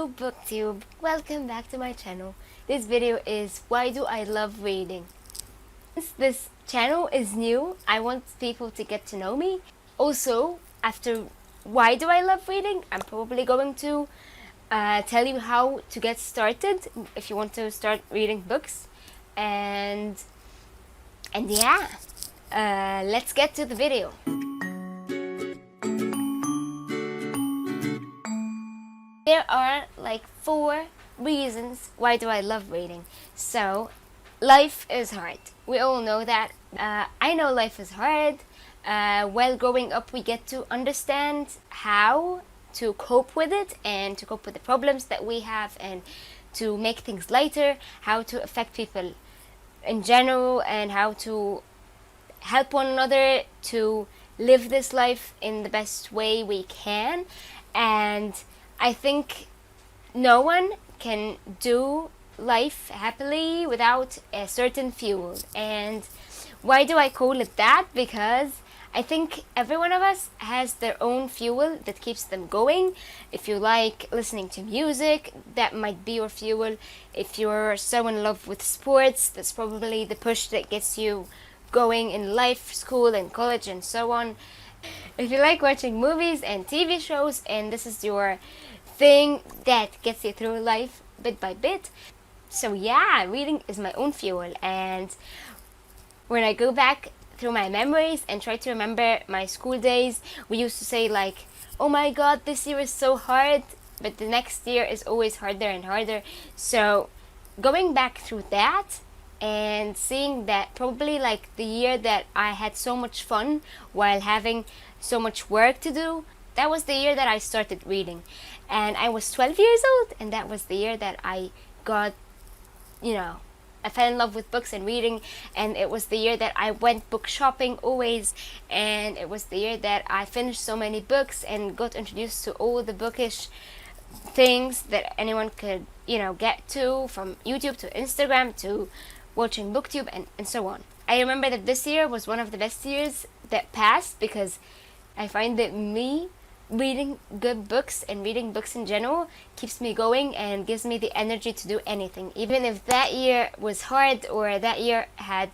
Hello BookTube, welcome back to my channel. This video is why do I love reading. Since this channel is new, I want people to get to know me. Also, after why do I love reading, I'm probably going to tell you how to get started if you want to start reading books. And yeah, let's get to the video. There are like 4 reasons why do I love reading. So, life is hard. We all know that. I know life is hard. While growing up, we get to understand how to cope with it and to cope with the problems that we have and to make things lighter, how to affect people in general and how to help one another to live this life in the best way we can. And I think no one can do life happily without a certain fuel. And why do I call it that? Because I think every one of us has their own fuel that keeps them going. If you like listening to music, that might be your fuel. If you're so in love with sports, that's probably the push that gets you going in life, school and college and so on. If you like watching movies and TV shows and this is your thing that gets you through life bit by bit. So yeah, reading is my own fuel. And when I go back through my memories and try to remember my school days, we used to say like, oh my god, this year is so hard, but the next year is always harder and harder. So going back through that and seeing that probably like the year that I had so much fun while having so much work to do, that was the year that I started reading. And I was 12 years old, and that was the year that I got, I fell in love with books and reading. And it was the year that I went book shopping always. And it was the year that I finished so many books and got introduced to all the bookish things that anyone could, get to, from YouTube to Instagram to watching BookTube and so on. I remember that this year was one of the best years that passed because I find that reading good books and reading books in general keeps me going and gives me the energy to do anything. Even if that year was hard or that year had,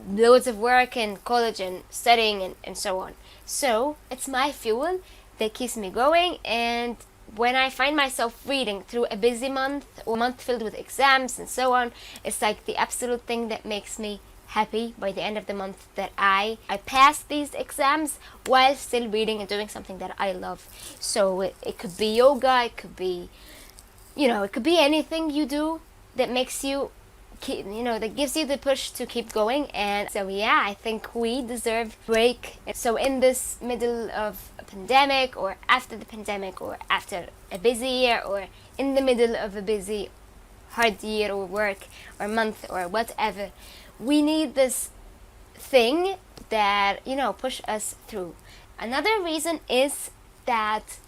loads of work and college and studying and so on. So it's my fuel that keeps me going. And when I find myself reading through a busy month or a month filled with exams and so on, it's like the absolute thing that makes me happy by the end of the month that I passed these exams while still reading and doing something that I love. So it could be yoga, it could be, it could be anything you do that makes you, that gives you the push to keep going. And so yeah, I think we deserve a break. So in this middle of a pandemic or after the pandemic or after a busy year or in the middle of a busy hard year or work or month or whatever, we need this thing that, push us through. Another reason is that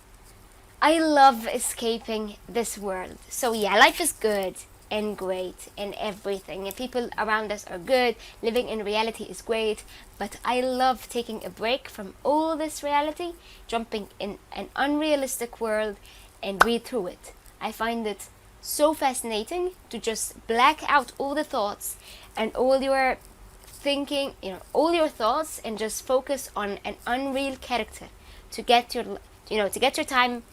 I love escaping this world. So yeah, life is good and great and everything, and people around us are good. Living in reality is great, but I love taking a break from all this reality, jumping in an unrealistic world and read through it. I find it so fascinating to just black out all the thoughts and all your thinking, all your thoughts, and just focus on an unreal character to get your, time,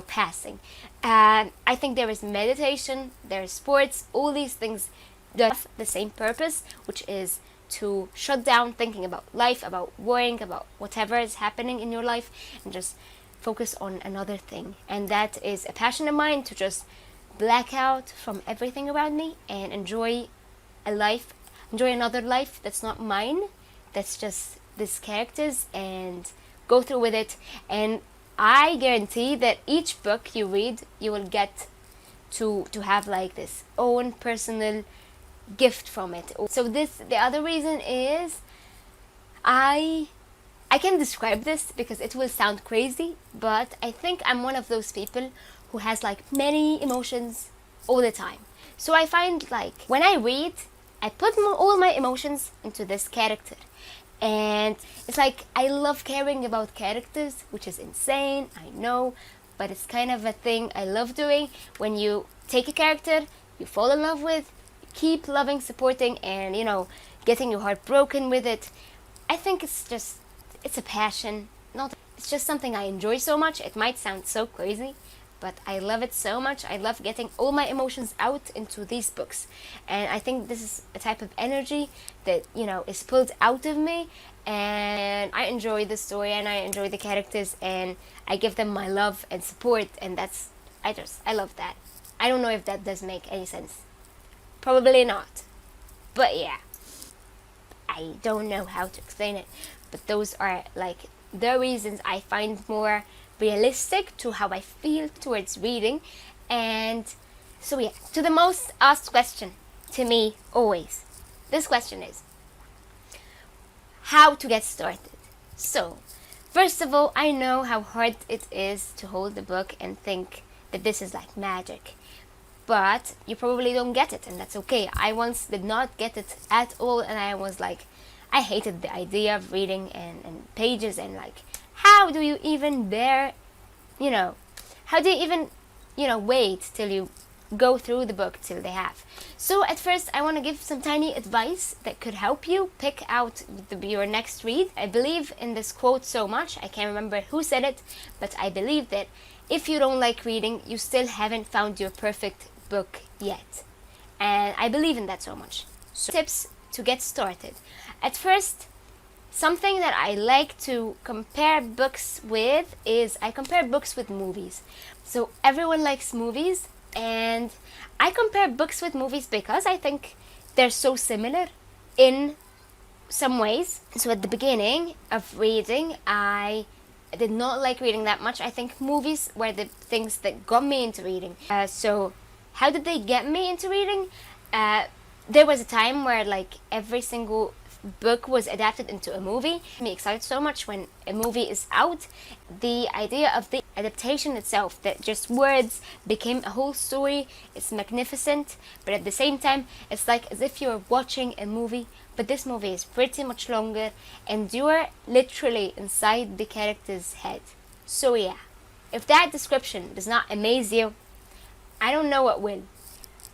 passing. And I think there is meditation, there is sports, all these things that have the same purpose, which is to shut down thinking about life, about worrying, about whatever is happening in your life, and just focus on another thing. And that is a passion of mine, to just black out from everything around me and enjoy another life that's not mine, that's just this character's, and go through with it. And I guarantee that each book you read, you will get to have like this own personal gift from it. So the other reason is I can describe this because it will sound crazy, but I think I'm one of those people who has like many emotions all the time. So I find like when I read, I put all my emotions into this character. And it's like I love caring about characters, which is insane, I know, but it's kind of a thing I love doing. When you take a character you fall in love with, keep loving, supporting, and getting your heart broken with it. I think it's a passion. Not It's just something I enjoy so much. It might sound so crazy, but I love it so much. I love getting all my emotions out into these books, and I think this is a type of energy that is pulled out of me, and I enjoy the story and I enjoy the characters and I give them my love and support, and I love that. I don't know if that does make any sense. Probably not, but yeah, I don't know how to explain it, but those are like the reasons I find more realistic to how I feel towards reading. And so yeah, to the most asked question to me always, this question is how to get started. So first of all, I know how hard it is to hold the book and think that this is like magic, but you probably don't get it, and that's okay. I once did not get it at all, and I was like, I hated the idea of reading and pages, and like, how do you even bear, how do you even, wait till you go through the book till they have. So at first I want to give some tiny advice that could help you pick out your next read. I believe in this quote so much, I can't remember who said it, but I believe that if you don't like reading, you still haven't found your perfect book yet. And I believe in that so much. So tips to get started. At first, something that I like to compare books with is I compare books with movies. So everyone likes movies, and I compare books with movies because I think they're so similar in some ways. So at the beginning of reading, I did not like reading that much. I think movies were the things that got me into reading. So how did they get me into reading? There was a time where like every single book was adapted into a movie. I'm excited so much when a movie is out. The idea of the adaptation itself, that just words became a whole story, it's magnificent, but at the same time it's like as if you're watching a movie, but this movie is pretty much longer and you're literally inside the character's head. So yeah, if that description does not amaze you, I don't know what will,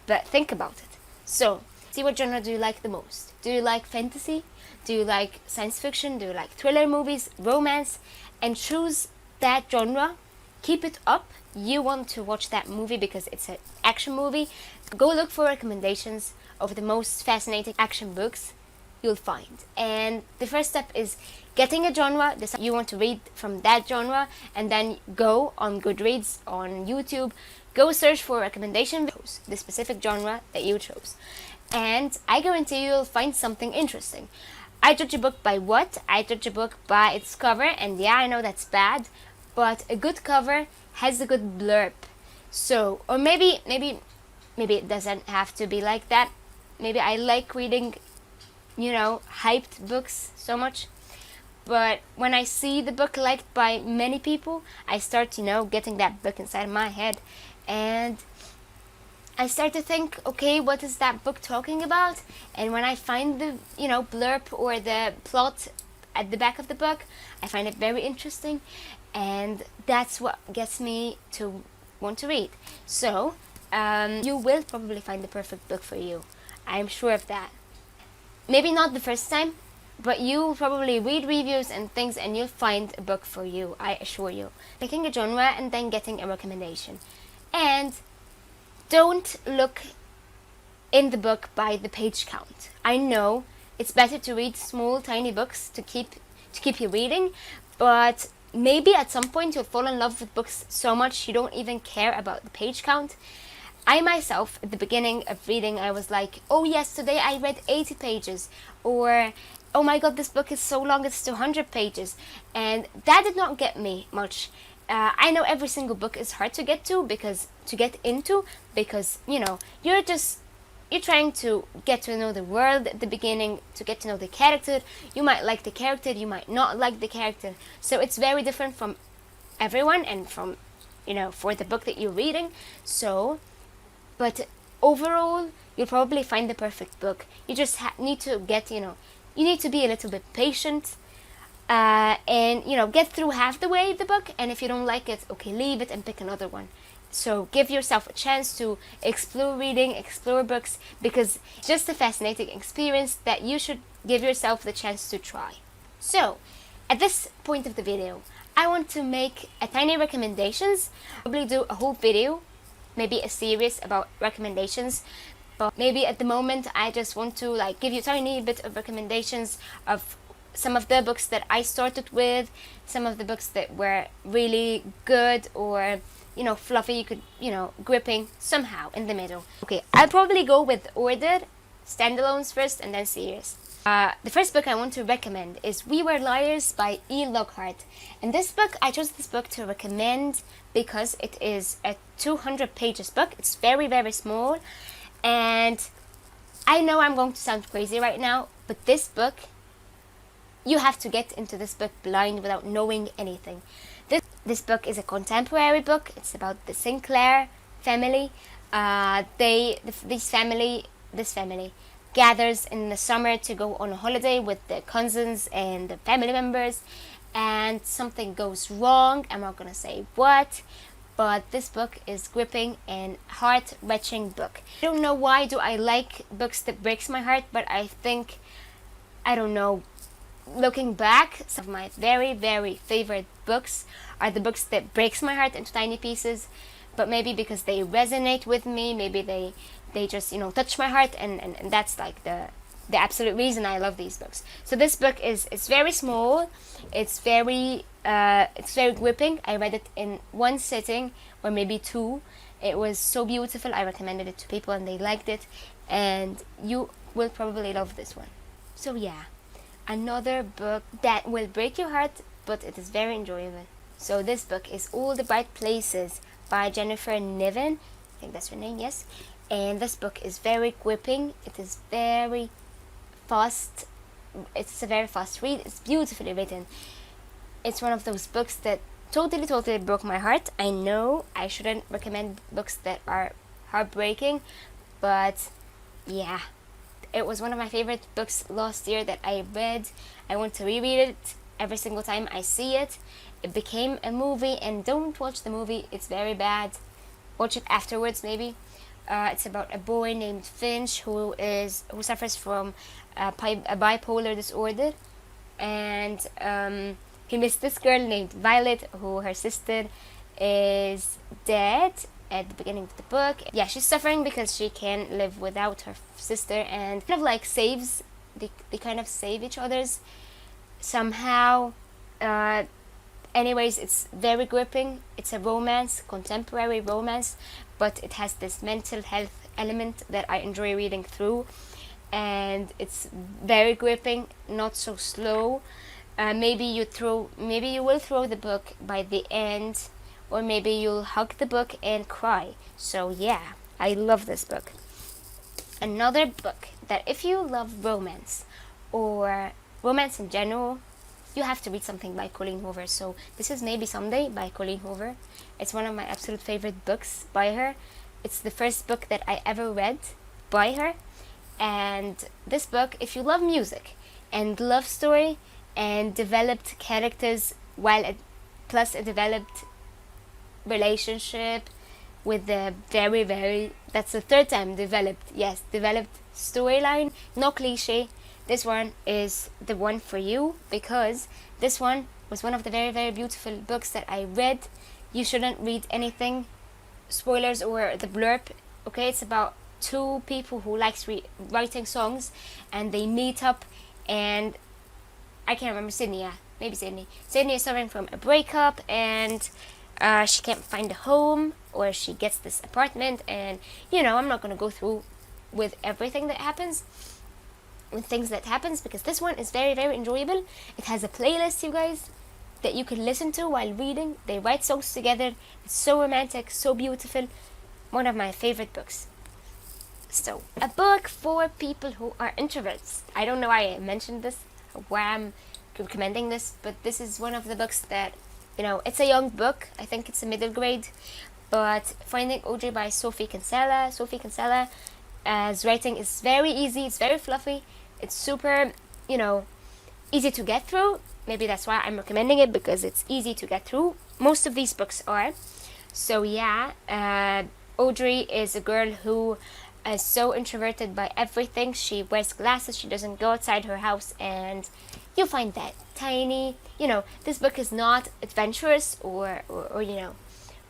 but think about it. So see, what genre do you like the most? Do you like fantasy? Do you like science fiction? Do you like thriller movies, romance? And choose that genre. Keep it up. You want to watch that movie because it's an action movie. Go look for recommendations of the most fascinating action books you'll find. And the first step is getting a genre, decide you want to read from that genre, and then go on Goodreads, on YouTube, go search for recommendations, the specific genre that you chose. And I guarantee you'll find something interesting. I judge a book by what? I judge a book by its cover, and yeah, I know that's bad, but a good cover has a good blurb. So, or maybe it doesn't have to be like that. Maybe I like reading, hyped books so much. But when I see the book liked by many people, I start, getting that book inside my head. And I start to think, okay, what is that book talking about? And when I find the, blurb or the plot at the back of the book, I find it very interesting. And that's what gets me to want to read. So, you will probably find the perfect book for you. I'm sure of that. Maybe not the first time, but you'll probably read reviews and things and you'll find a book for you, I assure you. Picking a genre and then getting a recommendation. And don't look in the book by the page count. I know it's better to read small, tiny books to keep you reading, but maybe at some point you'll fall in love with books so much you don't even care about the page count. I myself, at the beginning of reading, I was like, oh yes, today I read 80 pages, or oh my god, this book is so long, it's 200 pages, and that did not get me much. I know every single book is hard to get into because you're trying to get to know the world at the beginning, to get to know the character. You might like the character, you might not like the character, so it's very different from everyone and from for the book that you're reading. So, but overall, you'll probably find the perfect book. You just need to get you need to be a little bit patient. and get through half the way the book, and if you don't like it, okay, leave it and pick another one. So give yourself a chance to explore reading, explore books, because it's just a fascinating experience that you should give yourself the chance to try. So at this point of the video, I want to make a tiny recommendations. Probably do a whole video, maybe a series about recommendations, but maybe at the moment I just want to give you a tiny bit of recommendations of some of the books that I started with, some of the books that were really good or fluffy, you could gripping somehow in the middle. Okay, I'll probably go with ordered standalones first and then series. The first book I want to recommend is We Were Liars by E. Lockhart. And this book, I chose this book to recommend because it is a 200 pages book. It's very, very small. And I know I'm going to sound crazy right now, but this book, you have to get into this book blind without knowing anything. This book is a contemporary book. It's about the Sinclair family. This family gathers in the summer to go on a holiday with their cousins and the family members, and something goes wrong. I'm not gonna say what, but this book is gripping and heart-wrenching book. I don't know why do I like books that breaks my heart, but I think, I don't know, looking back, some of my very, very favorite books are the books that breaks my heart into tiny pieces, but maybe because they resonate with me, maybe they just touch my heart, and that's the absolute reason I love these books. So this book it's very small, it's very gripping. I read it in one sitting or maybe two. It was so beautiful. I recommended it to people and they liked it, and you will probably love this one. So yeah, another book that will break your heart, but it is very enjoyable. So this book is All the Bright Places by Jennifer Niven. I think that's her name, yes. And this book is very gripping. It is very fast. It's a very fast read. It's beautifully written. It's one of those books that totally broke my heart. I know I shouldn't recommend books that are heartbreaking, but yeah, it was one of my favorite books last year that I read. I want to reread it every single time I see it. It became a movie, and don't watch the movie. It's very bad. Watch it afterwards, maybe. It's about a boy named Finch who suffers from a bipolar disorder, and he meets this girl named Violet, who her sister is dead at the beginning of the book. Yeah, she's suffering because she can't live without her sister, and saves. They kind of save each other's somehow. Anyways, it's very gripping. It's a romance, contemporary romance, but it has this mental health element that I enjoy reading through, and it's very gripping, not so slow. Maybe you will throw the book by the end, or maybe you'll hug the book and cry. So yeah, I love this book. Another book that if you love romance or romance in general, you have to read something by Colleen Hoover. So this is Maybe Someday by Colleen Hoover. It's one of my absolute favorite books by her. It's the first book that I ever read by her. And this book, if you love music and love story and developed characters, plus a developed relationship with the that's the third time developed storyline, no cliche, this one is the one for you, because this one was one of the very, very beautiful books that I read. You shouldn't read anything, spoilers or the blurb, okay? It's about two people who likes writing songs, and they meet up, and I can't remember Sydney, yeah, maybe Sydney. Sydney is suffering from a breakup, and she can't find a home, or she gets this apartment, and I'm not gonna go through with everything that happens. Because this one is very, very enjoyable. It has a playlist, you guys, that you can listen to while reading. They write songs together. It's so romantic, so beautiful. One of my favorite books. So, a book for people who are introverts. I don't know why I mentioned this, why I'm recommending this, but this is one of the books that, it's a young book. I think it's a middle grade, but Finding Audrey by Sophie Kinsella. Sophie Kinsella, as writing is very easy. It's very fluffy. It's super, easy to get through. maybe that's why I'm recommending it, because it's easy to get through. Most of these books are. So yeah, Audrey is a girl who is so introverted by everything. She wears glasses, she doesn't go outside her house, and you'll find that tiny, this book is not adventurous or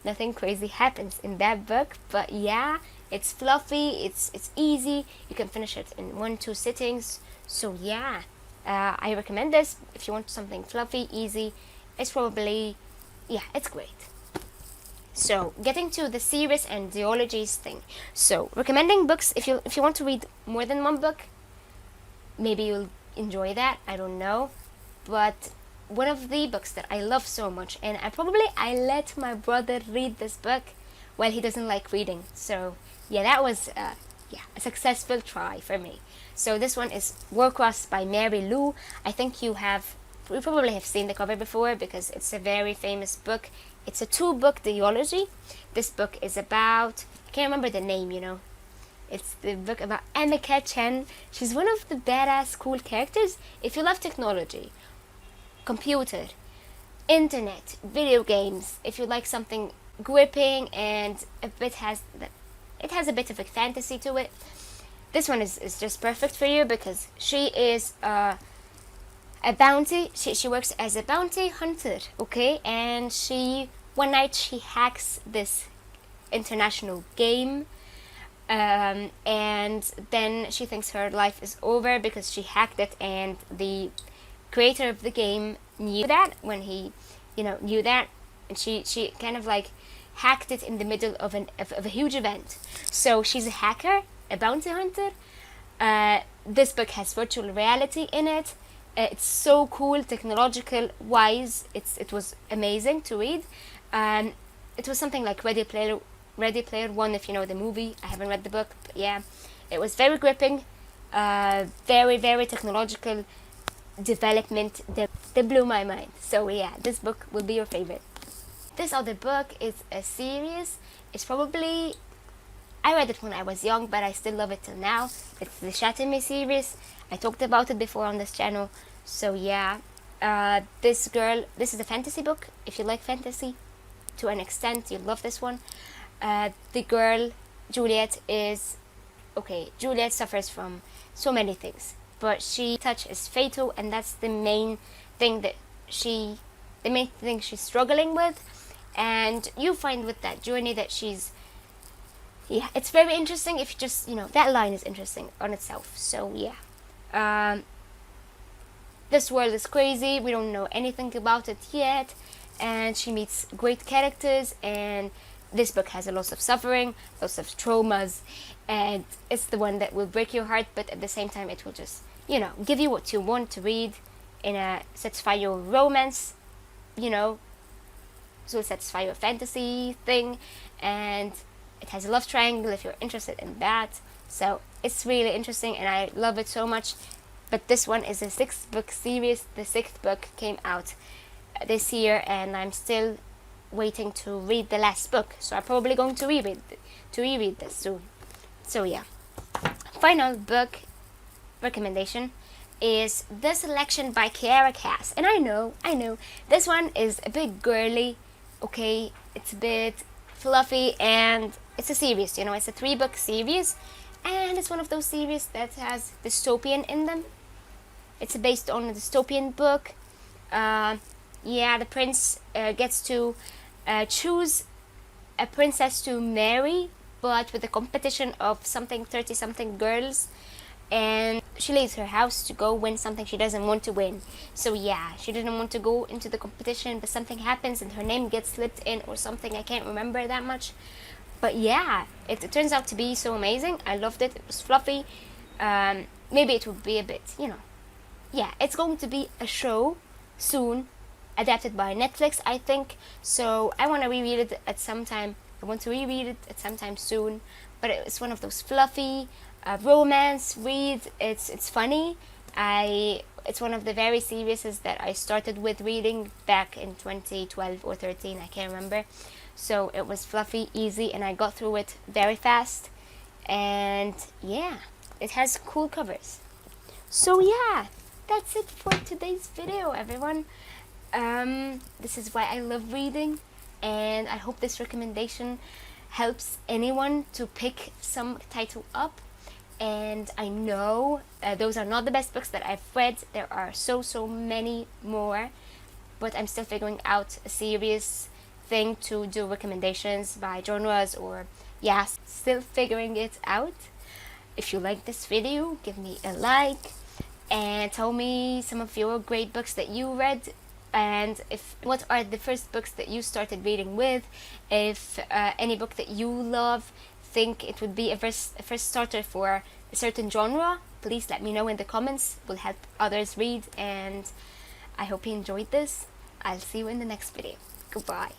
nothing crazy happens in that book, but yeah, it's fluffy, it's easy, you can finish it in 1-2 sittings. So yeah, I recommend this if you want something fluffy, easy. It's probably, yeah, it's great. So getting to the series and duologies thing. So recommending books, if you want to read more than one book, maybe you'll enjoy that, I don't know. But one of the books that I love so much, and I let my brother read this book while he doesn't like reading. So yeah, that was a successful try for me. So this one is Warcross by Mary Lou. I think you probably have seen the cover before, because it's a very famous book. It's a 2-book duology. This book is about, I can't remember the name, It's the book about Emeka Chen. She's one of the badass cool characters. If you love technology, computer, internet, video games, if you like something gripping and it has a bit of a fantasy to it, this one is just perfect for you, because she is a bounty. She works as a bounty hunter, okay? And one night she hacks this international game, and then she thinks her life is over because she hacked it, and the creator of the game knew that when he knew that, and she kind of like hacked it in the middle of a huge event. So she's a hacker, a bounty hunter. This book has virtual reality in it. It's so cool, technological wise. It was amazing to read. It was something like Ready Player One, if you know the movie. I haven't read the book, but yeah, it was very gripping, very, very technological development that blew my mind. So yeah, this book will be your favorite. This other book is a series. It's probably, I read it when I was young, but I still love it till now. It's the Shatter Me series. I talked about it before on this channel. So yeah, this is a fantasy book. If you like fantasy to an extent, you'll love this one. The girl, Juliet suffers from so many things, but touch is fatal, and that's the main thing she's struggling with. And you find with that journey that it's very interesting. If you just, that line is interesting on itself. So yeah, this world is crazy, we don't know anything about it yet, and she meets great characters, and this book has a lot of suffering, lots of traumas, and it's the one that will break your heart, but at the same time it will just, give you what you want to read, satisfy your romance, so satisfy your fantasy thing, and it has a love triangle if you're interested in that. So it's really interesting, and I love it so much. But this one is a 6-book series. The 6th book came out this year, and I'm still waiting to read the last book. So I'm probably going to reread this soon. So yeah, final book recommendation is The Selection by Kiera Cass. And I know, this one is a bit girly, okay? It's a bit fluffy, and it's a series, it's a 3-book series, and it's one of those series that has dystopian in them. It's based on a dystopian book. The prince gets to choose a princess to marry, but with a competition of 30-something girls, and she leaves her house to go win something she doesn't want to win. So yeah, she didn't want to go into the competition, but something happens and her name gets slipped in or something. I can't remember that much, but yeah, it turns out to be so amazing. I loved it. It was fluffy. Maybe it would be a bit, it's going to be a show soon, adapted by Netflix, I think. So I want to reread it at some time. Soon. But it's one of those fluffy romance reads. It's funny. It's one of the very series that I started with reading back in 2012 or 13. I can't remember. So it was fluffy, easy, and I got through it very fast. And yeah, it has cool covers. So yeah, that's it for today's video, everyone. This is why I love reading, and I hope this recommendation helps anyone to pick some title up. And I know those are not the best books that I've read. There are so many more, but I'm still figuring out a serious thing to do recommendations by genres, or yeah, still figuring it out. If you like this video, give me a like and tell me some of your great books that you read, and what are the first books that you started reading with. If any book that you love, think it would be a first starter for a certain genre, please let me know in the comments. It will help others read, and I hope you enjoyed this. I'll see you in the next video. Goodbye.